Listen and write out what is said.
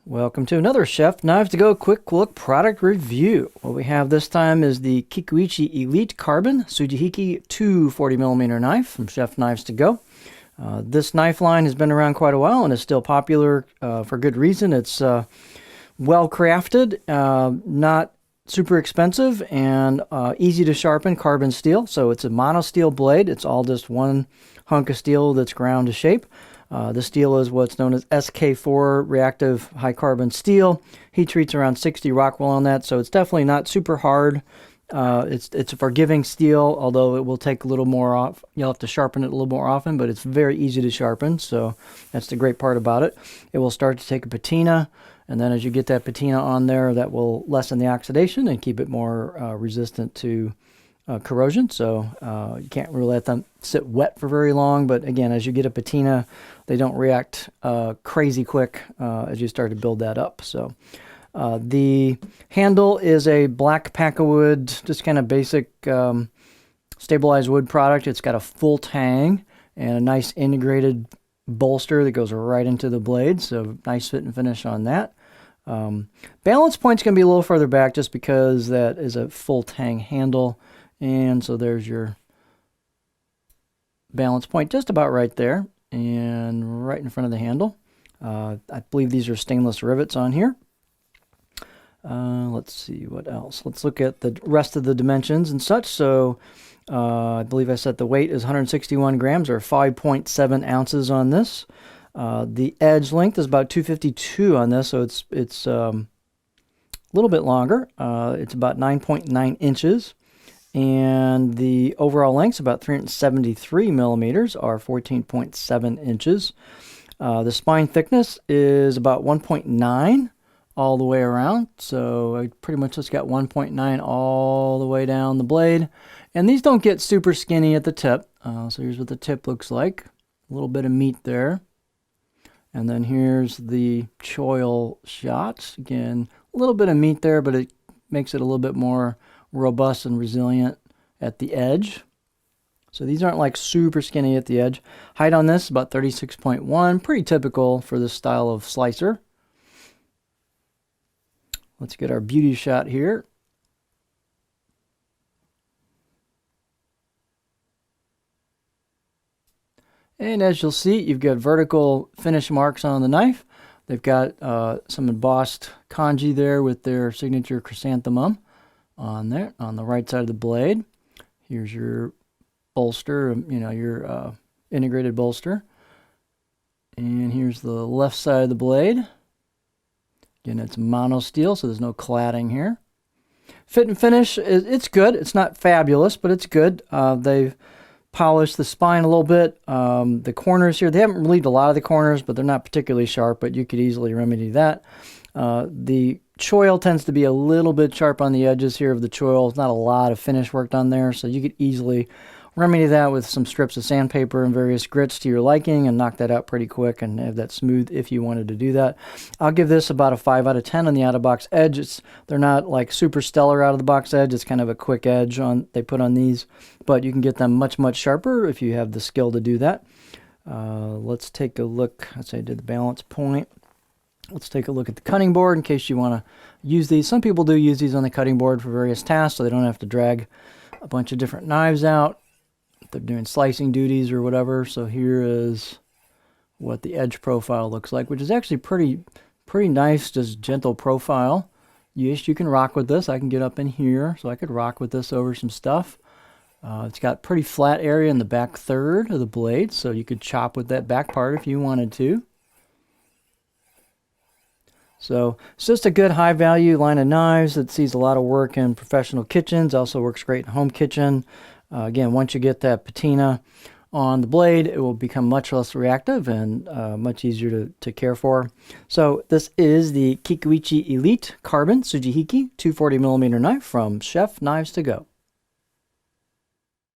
Welcome to another Chef Knives to Go quick look product review. What we have this time is the Kikuichi Elite Carbon Sujihiki 240mm knife from Chef Knives to Go. This knife line has been around quite a while and is still popular for good reason. It's well crafted, not super expensive, and easy to sharpen carbon steel. So it's a mono steel blade. It's all just one hunk of steel that's ground to shape. The steel is what's known as SK4 reactive high carbon steel. Heat treats around 60 Rockwell on that, so it's definitely not super hard. It's a forgiving steel, although it will take a little more off. You'll have to sharpen it a little more often, but it's very easy to sharpen, so that's the great part about it. It will start to take a patina, and then as you get that patina on there, that will lessen the oxidation and keep it more resistant to corrosion. So you can't really let them sit wet for very long, but again, as you get a patina, they don't react crazy quick as you start to build that up. So the handle is a black packawood, just kind of basic stabilized wood product. It's got a full tang and a nice integrated bolster that goes right into the blade, so nice fit and finish on that. Balance point's going to be a little further back just because that is a full tang handle. And so there's your balance point just about right there and right in front of the handle. I believe these are stainless rivets on here. Let's see what else. Let's look at the rest of the dimensions and such. So I believe I said the weight is 161 grams or 5.7 ounces on this. The edge length is about 252 on this, so it's a little bit longer. It's about 9.9 inches. And the overall length is about 373 millimeters, or 14.7 inches. The spine thickness is about 1.9 all the way around. So I pretty much just got 1.9 all the way down the blade. And these don't get super skinny at the tip. So here's what the tip looks like. A little bit of meat there. And then here's the choil shot. Again, a little bit of meat there, but it makes it a little bit more robust and resilient at the edge. So these aren't like super skinny at the edge. Height on this is about 36.1, pretty typical for this style of slicer. Let's get our beauty shot here. And as you'll see, you've got vertical finish marks on the knife. They've got some embossed kanji there with their signature chrysanthemum on there on the right side of the blade. Here's your bolster, your integrated bolster. And here's the left side of the blade. Again, it's mono steel, so there's no cladding here. Fit and finish, it's good. It's not fabulous, but it's good. They've polished the spine a little bit. The corners here, they haven't relieved a lot of the corners, but they're not particularly sharp, but you could easily remedy that. The choil tends to be a little bit sharp on the edges here of the choil. There's not a lot of finish work done there, so you could easily remedy that with some strips of sandpaper and various grits to your liking and knock that out pretty quick and have that smooth if you wanted to do that. I'll give this about a 5 out of 10 on the out-of-box edge. They're not like super stellar out-of-the-box edge. It's kind of a quick edge they put on these, but you can get them much, much sharper if you have the skill to do that. Let's take a look. Let's say I did the balance point. Let's take a look at the cutting board in case you want to use these. Some people do use these on the cutting board for various tasks, so they don't have to drag a bunch of different knives out if they're doing slicing duties or whatever. So here is what the edge profile looks like, which is actually pretty nice, just gentle profile. Yes, you can rock with this. I can get up in here, so I could rock with this over some stuff. It's got pretty flat area in the back third of the blade, so you could chop with that back part if you wanted to. So it's just a good high value line of knives that sees a lot of work in professional kitchens. Also works great in home kitchen. Again, once you get that patina on the blade, it will become much less reactive and much easier to care for. So this is the Kikuichi Elite Carbon Sujihiki 240mm knife from Chef Knives to Go.